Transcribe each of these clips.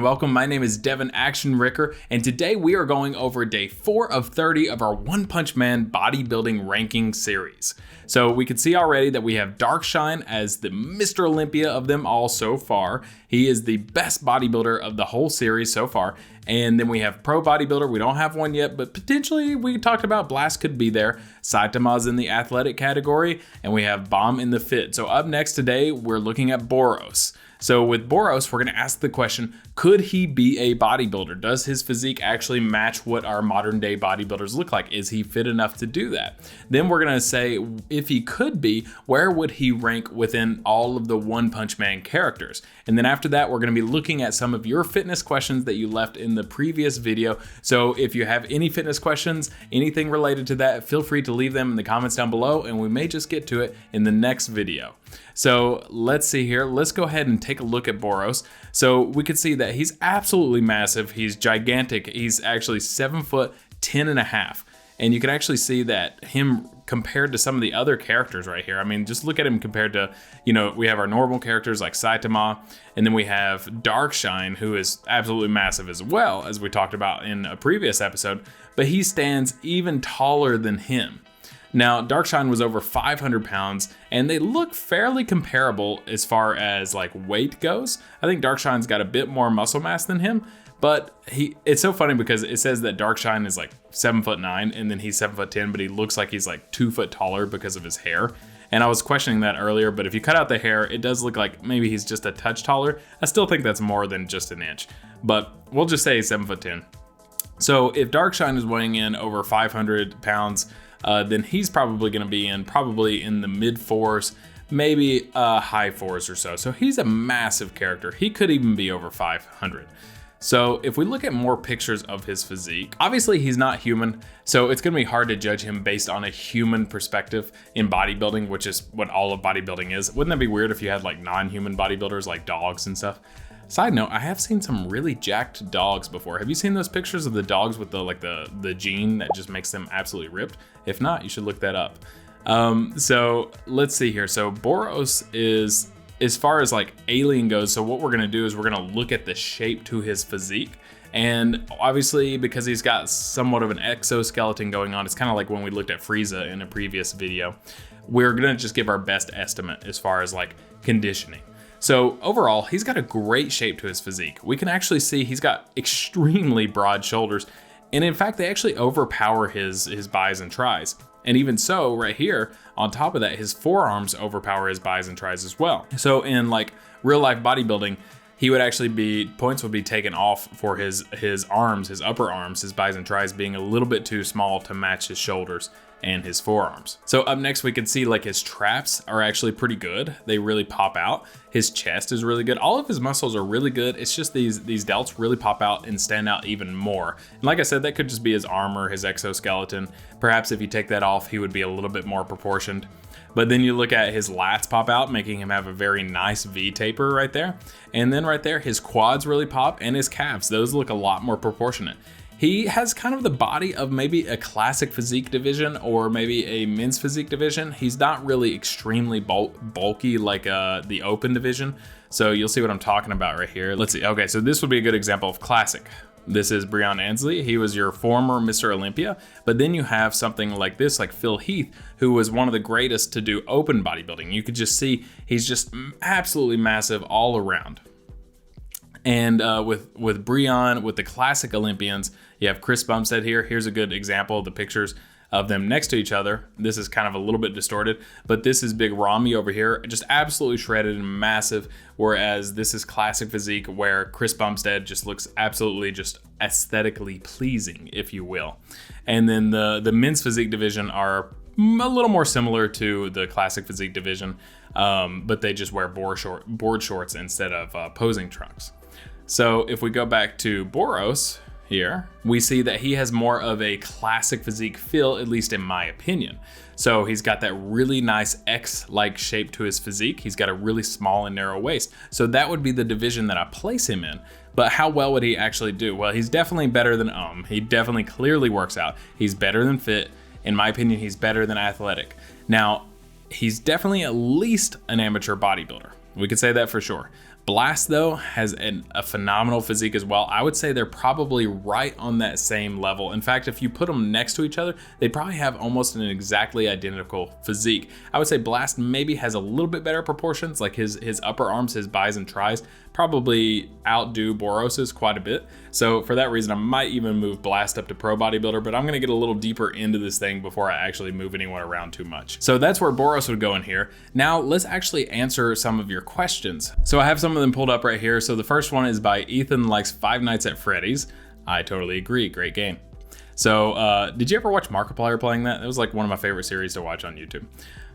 Welcome, my name is Devin Action Ricker, and today we are going over day 4 of 30 of our One Punch Man bodybuilding ranking series. So we can see already that we have Darkshine as the Mr. Olympia of them all so far. He is the best bodybuilder of the whole series so far. And then we have Pro Bodybuilder. We don't have one yet, but potentially we talked about Blast could be there. Saitama's in the athletic category, and we have Bomb in the fit. So up next today, we're looking at Boros. So with Boros, we're going to ask the question, could he be a bodybuilder? Does his physique actually match what our modern day bodybuilders look like? Is he fit enough to do that? Then we're going to say, if he could be, where would he rank within all of the One Punch Man characters? And then after that, we're going to be looking at some of your fitness questions that you left in the previous video. So if you have any fitness questions, anything related to that, feel free to leave them in the comments down below, and we may just get to it in the next video. So let's see here. Let's go ahead and take a look at Boros. So we can see that he's absolutely massive. He's gigantic. He's actually 7 foot 10 and a half. And you can actually see that him compared to some of the other characters right here. I mean, just look at him compared to, we have our normal characters like Saitama, and then we have Darkshine, who is absolutely massive as well, as we talked about in a previous episode, but he stands even taller than him. Now, Darkshine was over 500 pounds, and they look fairly comparable as far as like weight goes. I think Darkshine's got a bit more muscle mass than him, but it's so funny because it says that Darkshine is like 7'9", and then he's 7'10", but he looks like he's like 2 foot taller because of his hair. And I was questioning that earlier, but if you cut out the hair, it does look like maybe he's just a touch taller. I still think that's more than just an inch, but we'll just say he's 7'10". So if Darkshine is weighing in over 500 pounds, then he's probably going to be in the mid 4s, maybe high 4s or so. So he's a massive character. He could even be over 500. So if we look at more pictures of his physique, obviously he's not human, so it's going to be hard to judge him based on a human perspective in bodybuilding, which is what all of bodybuilding is. Wouldn't that be weird if you had like non-human bodybuilders like dogs and stuff? Side note, I have seen some really jacked dogs before. Have you seen those pictures of the dogs with the gene that just makes them absolutely ripped? If not, you should look that up. So let's see here. So Boros is, as far as like alien goes, so what we're gonna do is we're gonna look at the shape to his physique. And obviously because he's got somewhat of an exoskeleton going on, it's kind of like when we looked at Frieza in a previous video. We're gonna just give our best estimate as far as like conditioning. So overall, he's got a great shape to his physique. We can actually see he's got extremely broad shoulders. And in fact, they actually overpower his bis and tris. And even so, right here, on top of that, his forearms overpower his bis and tris as well. So in like real life bodybuilding, he would actually points would be taken off for his arms, his upper arms, his bis and tris being a little bit too small to match his shoulders and his forearms. So up next, we can see like his traps are actually pretty good. They really pop out. His chest is really good. All of his muscles are really good. It's just these delts really pop out and stand out even more. And like I said, that could just be his armor, his exoskeleton. Perhaps if you take that off, he would be a little bit more proportioned. But then you look at his lats pop out, making him have a very nice V taper right there. And then right there, his quads really pop, and his calves, those look a lot more proportionate. He has kind of the body of maybe a classic physique division or maybe a men's physique division. He's not really extremely bulky like the open division. So you'll see what I'm talking about right here. Let's see. Okay, so this would be a good example of classic. This is Brian Ansley. He was your former Mr. Olympia. But then you have something like this, like Phil Heath, who was one of the greatest to do open bodybuilding. You could just see he's just absolutely massive all around. And with Brian, with the classic Olympians, you have Chris Bumstead here. Here's a good example of the pictures of them next to each other. This is kind of a little bit distorted, but this is Big Ramy over here, just absolutely shredded and massive, whereas this is classic physique where Chris Bumstead just looks absolutely just aesthetically pleasing, if you will. And then the men's physique division are a little more similar to the classic physique division, but they just wear board shorts instead of posing trunks. So if we go back to Boros here, we see that he has more of a classic physique feel, at least in my opinion. So he's got that really nice X-like shape to his physique. He's got a really small and narrow waist. So that would be the division that I place him in. But how well would he actually do? Well, he's definitely better than He definitely clearly works out. He's better than fit. In my opinion, he's better than athletic. Now, he's definitely at least an amateur bodybuilder. We could say that for sure. Blast though has a phenomenal physique as well. I would say they're probably right on that same level. In fact, if you put them next to each other, they probably have almost an exactly identical physique. I would say Blast maybe has a little bit better proportions, like his upper arms, his bis and tris probably outdo Boros's quite a bit. So for that reason, I might even move Blast up to Pro Bodybuilder, but I'm gonna get a little deeper into this thing before I actually move anyone around too much. So that's where Boros would go in here. Now let's actually answer some of your questions. So I have some of them pulled up right here. So the first one is by Ethan Likes Five Nights at Freddy's. I totally agree, great game. So did you ever watch Markiplier playing that? It was like one of my favorite series to watch on YouTube.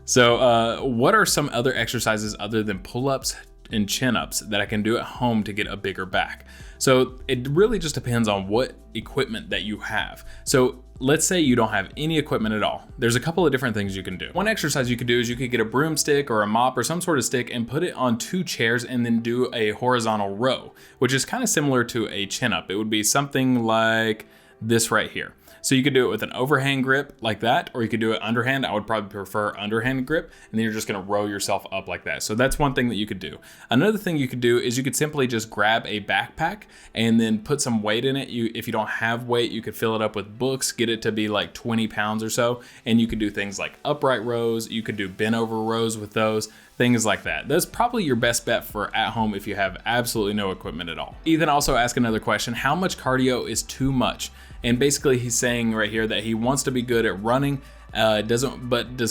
So what are some other exercises other than pull-ups and chin-ups that I can do at home to get a bigger back? So it really just depends on what equipment that you have. So let's say you don't have any equipment at all. There's a couple of different things you can do. One exercise you could do is you could get a broomstick or a mop or some sort of stick and put it on 2 chairs and then do a horizontal row, which is kind of similar to a chin-up. It would be something like this right here. So you could do it with an overhand grip like that, or you could do it underhand. I would probably prefer underhand grip, and then you're just gonna row yourself up like that. So that's one thing that you could do. Another thing you could do is you could simply just grab a backpack and then put some weight in it. If you don't have weight, you could fill it up with books, get it to be like 20 pounds or so, and you could do things like upright rows, you could do bent over rows with those, things like that. That's probably your best bet for at home if you have absolutely no equipment at all. Ethan also asked another question, how much cardio is too much? And basically he's saying right here that he wants to be good at running, but does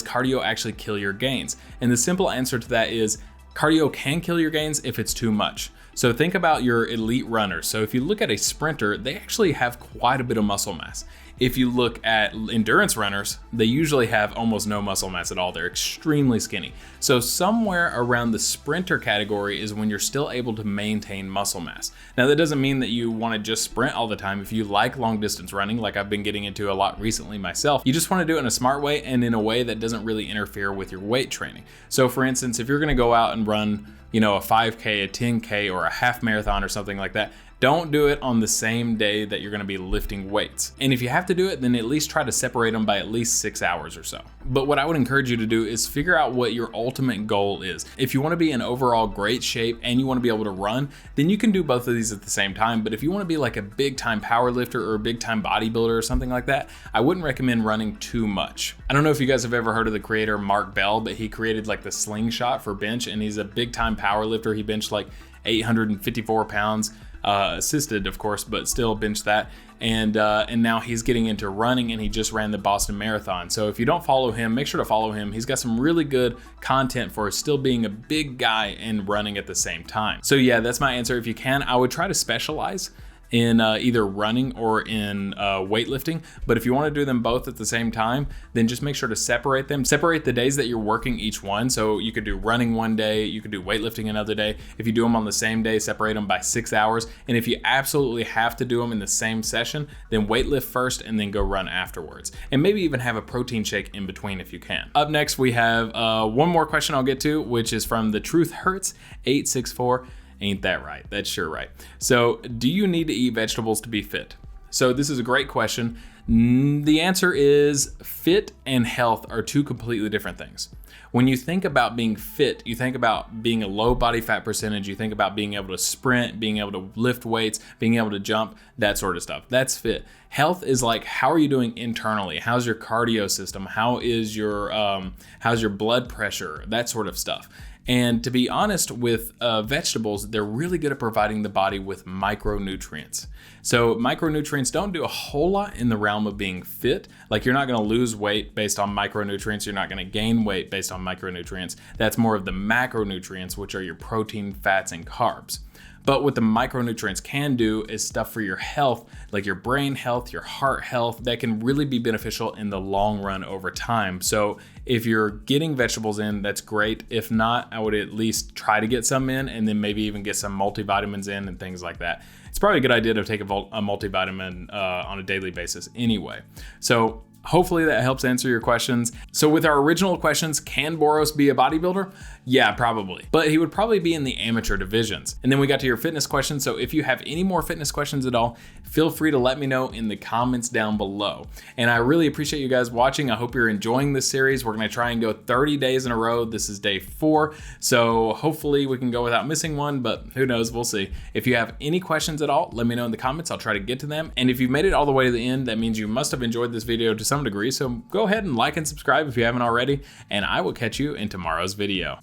cardio actually kill your gains? And the simple answer to that is cardio can kill your gains if it's too much. So think about your elite runners. So if you look at a sprinter, they actually have quite a bit of muscle mass. If you look at endurance runners, they usually have almost no muscle mass at all. They're extremely skinny. So somewhere around the sprinter category is when you're still able to maintain muscle mass. Now that doesn't mean that you want to just sprint all the time. If you like long distance running, like I've been getting into a lot recently myself, you just want to do it in a smart way and in a way that doesn't really interfere with your weight training. So for instance, if you're going to go out and run, a 5K, a 10K, or a half marathon or something like that, don't do it on the same day that you're gonna be lifting weights. And if you have to do it, then at least try to separate them by at least 6 hours or so. But what I would encourage you to do is figure out what your ultimate goal is. If you wanna be in overall great shape and you wanna be able to run, then you can do both of these at the same time. But if you wanna be like a big time power lifter or a big time bodybuilder or something like that, I wouldn't recommend running too much. I don't know if you guys have ever heard of the creator Mark Bell, but he created like the slingshot for bench, and he's a big time power lifter. He benched like 854 pounds. Assisted of course, but still bench that. And now he's getting into running, and he just ran the Boston Marathon. So if you don't follow him, make sure to follow him. He's got some really good content for still being a big guy and running at the same time. So yeah, that's my answer. If you can, I would try to specialize in either running or in weightlifting. But if you want to do them both at the same time, then just make sure to separate them. Separate the days that you're working each one. So you could do running one day, you could do weightlifting another day. If you do them on the same day, separate them by 6 hours. And if you absolutely have to do them in the same session, then weightlift first and then go run afterwards. And maybe even have a protein shake in between if you can. Up next, we have one more question I'll get to, which is from The Truth Hurts 864. Ain't that right? That's sure right. So, do you need to eat vegetables to be fit? So this is a great question. The answer is fit and health are two completely different things. When you think about being fit, you think about being a low body fat percentage, you think about being able to sprint, being able to lift weights, being able to jump, that sort of stuff. That's fit. Health is like, how are you doing internally? How's your cardio system? How's your blood pressure? That sort of stuff. And to be honest, with vegetables, they're really good at providing the body with micronutrients. So micronutrients don't do a whole lot in the realm of being fit. Like, you're not gonna lose weight based on micronutrients. You're not gonna gain weight based on micronutrients. That's more of the macronutrients, which are your protein, fats, and carbs. But what the micronutrients can do is stuff for your health, like your brain health, your heart health, that can really be beneficial in the long run over time. So if you're getting vegetables in, that's great. If not, I would at least try to get some in, and then maybe even get some multivitamins in and things like that. It's probably a good idea to take a multivitamin on a daily basis anyway. So Hopefully that helps answer your questions. So with our original questions, can Boros be a bodybuilder? Yeah, probably. But he would probably be in the amateur divisions. And then we got to your fitness questions. So if you have any more fitness questions at all, feel free to let me know in the comments down below. And I really appreciate you guys watching. I hope you're enjoying this series. We're gonna try and go 30 days in a row. This is day 4. So hopefully we can go without missing one, but who knows, we'll see. If you have any questions at all, let me know in the comments. I'll try to get to them. And if you've made it all the way to the end, that means you must have enjoyed this video to some degree. So go ahead and like and subscribe if you haven't already. And I will catch you in tomorrow's video.